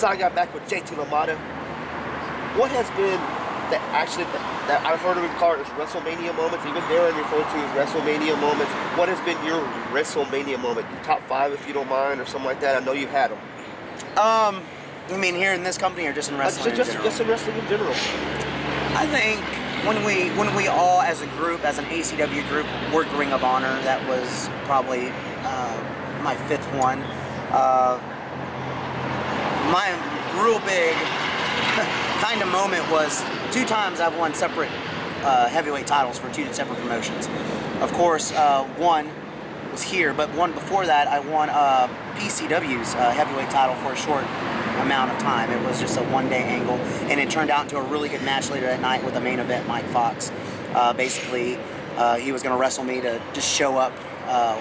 since I got back with JT Lamotta, what has been that I've heard of him called as WrestleMania moments, even Darren refers to as WrestleMania moments. What has been your WrestleMania moment? Top 5 if you don't mind, or something like that. I know you've had them. You mean here in this company or just in wrestling in general? Just in wrestling in general. I think when we all as a group, as an ACW group, worked Ring of Honor, that was probably my 5th one. My real big kind of moment was 2 times I've won separate heavyweight titles for 2 separate promotions. Of course, one was here, but one before that I won PCW's heavyweight title for a short amount of time. It was just a one-day angle, and it turned out into a really good match later that night with the main event, Mike Fox. Basically, he was going to wrestle me to just show up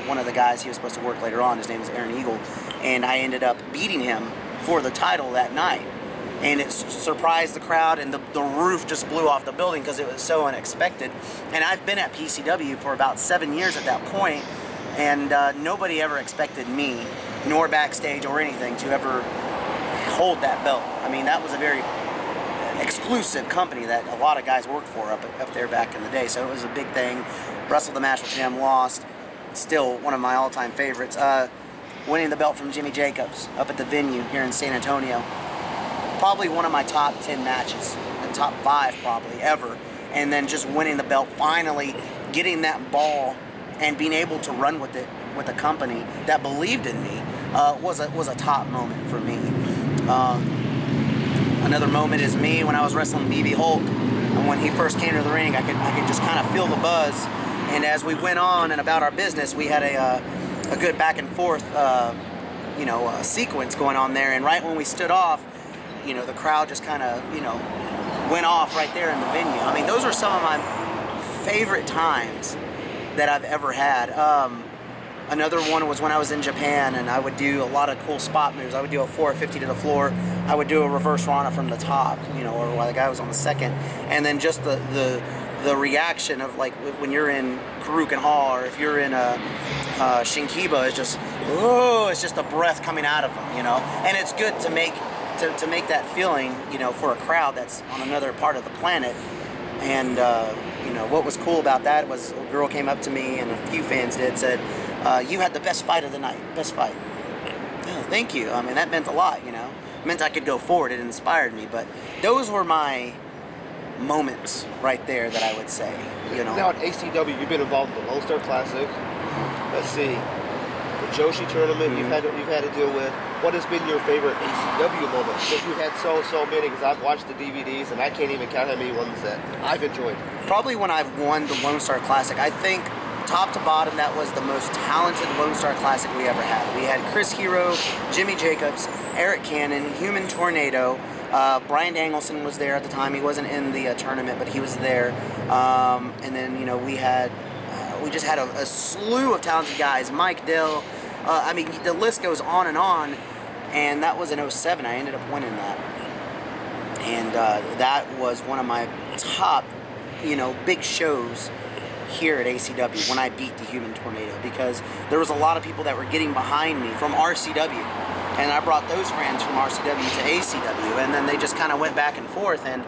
one of the guys he was supposed to work later on. His name is Aaron Eagle, and I ended up beating him for the title that night. And it surprised the crowd, and the roof just blew off the building because it was so unexpected. And I've been at PCW for about 7 years at that point, and nobody ever expected me, nor backstage or anything, to ever hold that belt. I mean, that was a very exclusive company that a lot of guys worked for up there back in the day. So it was a big thing. Wrestled the match with him, lost. Still one of my all-time favorites. Winning the belt from Jimmy Jacobs up at the venue here in San Antonio. Probably one of my top 10 matches, the top 5 probably ever. And then just winning the belt, finally getting that ball and being able to run with it with a company that believed in me was a top moment for me. Another moment is me when I was wrestling BB Hulk, and when he first came to the ring, I could just kind of feel the buzz. And as we went on and about our business, we had a good back and forth, sequence going on there. And right when we stood off, the crowd just kind of, went off right there in the venue. I mean, those are some of my favorite times that I've ever had. Another one was when I was in Japan, and I would do a lot of cool spot moves. I would do a 450 to the floor. I would do a reverse Rana from the top, or while the guy was on the second. And then just the reaction of, like, when you're in Kurukan Hall, or if you're in Shinkiba, it's just a breath coming out of them, And it's good to make that feeling, for a crowd that's on another part of the planet. And what was cool about that was a girl came up to me, and a few fans did, said, you had the best fight of the night, best fight. Oh, thank you. I mean, that meant a lot, It meant I could go forward. It inspired me. But those were my moments right there that I would say, Now at ACW, you've been involved in the Lone Star Classic. Let's see, the Joshi tournament. You've had to deal with. What has been your favorite ACW moment? Because you've had so many. Because I've watched the DVDs, and I can't even count how many ones that I've enjoyed. Probably when I've won the Lone Star Classic. I think top to bottom, that was the most talented Lone Star Classic we ever had. We had Chris Hero, Jimmy Jacobs, Eric Cannon, Human Tornado. Brian Danielson was there at the time. He wasn't in the tournament, but he was there. And then, we just had a slew of talented guys. Mike Dill. The list goes on. And that was in 07. I ended up winning that. And that was one of my top, big shows here at ACW when I beat the Human Tornado, because there was a lot of people that were getting behind me from RCW, and I brought those friends from RCW to ACW, and then they just kind of went back and forth, and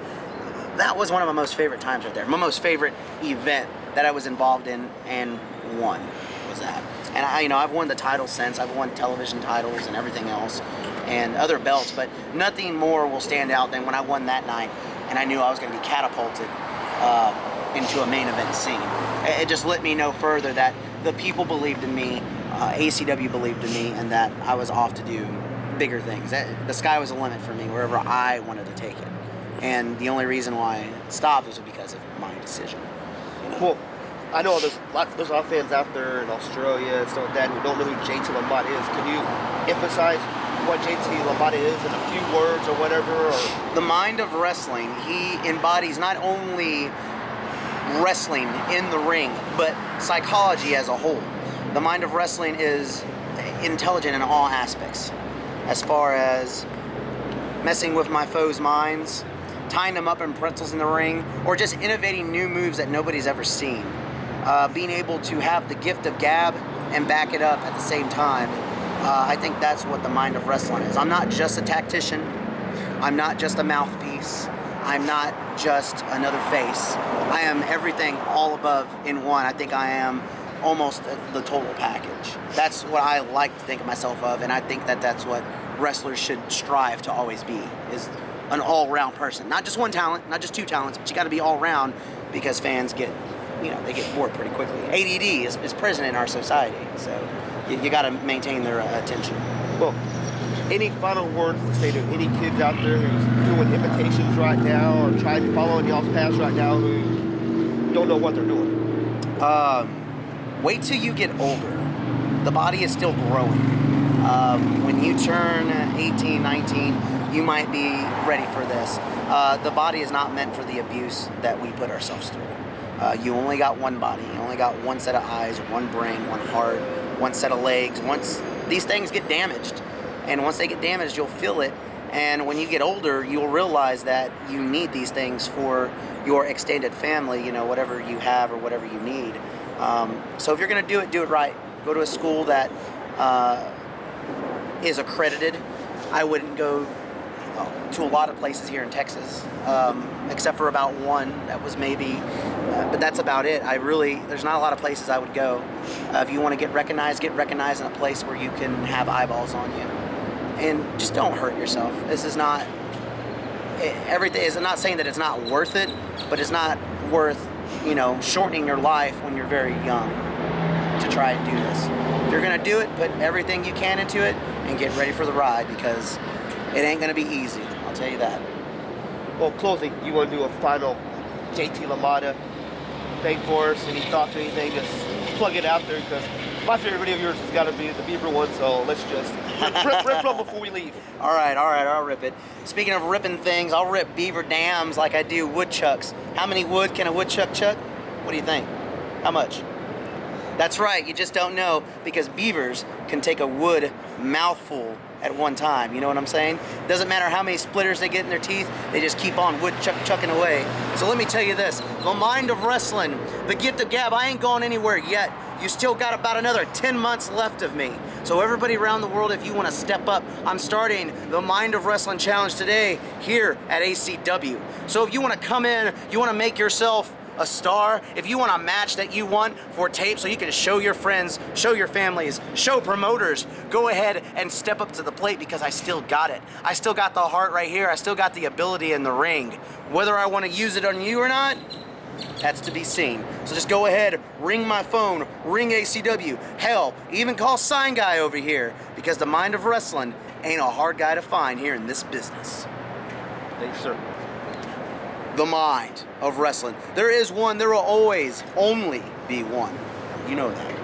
that was one of my most favorite times right there. My most favorite event that I was involved in and won was that. And I've won the titles since. I've won television titles and everything else and other belts, but nothing more will stand out than when I won that night and I knew I was going to be catapulted into a main event scene. It just let me know further that the people believed in me, ACW believed in me, and that I was off to do bigger things. The sky was the limit for me wherever I wanted to take it. And the only reason why it stopped was because of my decision. Well, I know there's a lot of fans out there in Australia and stuff like that who don't know who JT Lamotta is. Can you emphasize what JT Lamotta is in a few words or whatever? Or? The mind of wrestling. He embodies not only wrestling in the ring, but psychology as a whole. The mind of wrestling is intelligent in all aspects, as far as messing with my foes' minds, tying them up in pretzels in the ring, or just innovating new moves that nobody's ever seen. Being able to have the gift of gab and back it up at the same time. I think that's what the mind of wrestling is. I'm not just a tactician. I'm not just a mouthpiece. I'm not just another face. I am everything all above in one. I think I am almost the total package. That's what I like to think of myself of, and I think that that's what wrestlers should strive to always be, is an all-round person. Not just one talent, not just two talents, but you got to be all-round, because fans get, they get bored pretty quickly. ADD is present in our society, so you got to maintain their attention. Well, any final words to say to any kids out there who's doing imitations right now or trying to follow in y'all's paths right now who don't know what they're doing? Wait till you get older. The body is still growing. When you turn 18, 19, you might be ready for this. The body is not meant for the abuse that we put ourselves through. You only got one body. You only got one set of eyes, one brain, one heart, one set of legs. Once these things get damaged, and once they get damaged, you'll feel it. And when you get older, you'll realize that you need these things for your extended family, whatever you have or whatever you need. So if you're going to do it right. Go to a school that is accredited. I wouldn't go to a lot of places here in Texas, except for about one that was maybe, but that's about it. There's not a lot of places I would go. If you want to get recognized in a place where you can have eyeballs on you. And just don't hurt yourself. This is not, everything is not saying that it's not worth it, but it's not worth, shortening your life when you're very young to try and do this. If you're gonna do it, put everything you can into it and get ready for the ride, because it ain't gonna be easy, I'll tell you that. Well, closing, you want to do a final JT Lamotta thing for us? Any thoughts or anything? Just plug it out there, because my favorite video of yours has got to be the Beaver one, so let's just rip from before we leave. All right, I'll rip it. Speaking of ripping things, I'll rip beaver dams like I do woodchucks. How many wood can a woodchuck chuck? What do you think? How much? That's right, you just don't know, because beavers can take a wood mouthful at one time. You know what I'm saying? Doesn't matter how many splitters they get in their teeth, they just keep on chucking away. So let me tell you this, the mind of wrestling, the gift of gab, I ain't going anywhere yet. You still got about another 10 months left of me. So everybody around the world, if you want to step up, I'm starting the Mind of Wrestling Challenge today here at ACW. So if you want to come in, you want to make yourself a star, if you want a match that you want for tape so you can show your friends, show your families, show promoters, go ahead and step up to the plate, because I still got it. I still got the heart right here. I still got the ability in the ring. Whether I want to use it on you or not, that's to be seen. So just go ahead, ring my phone, ring ACW. Hell, even call Sign Guy over here, because the Mind of Wrestling ain't a hard guy to find here in this business. Thanks, sir. The Mind of Wrestling. There is one, there will always only be one. You know that.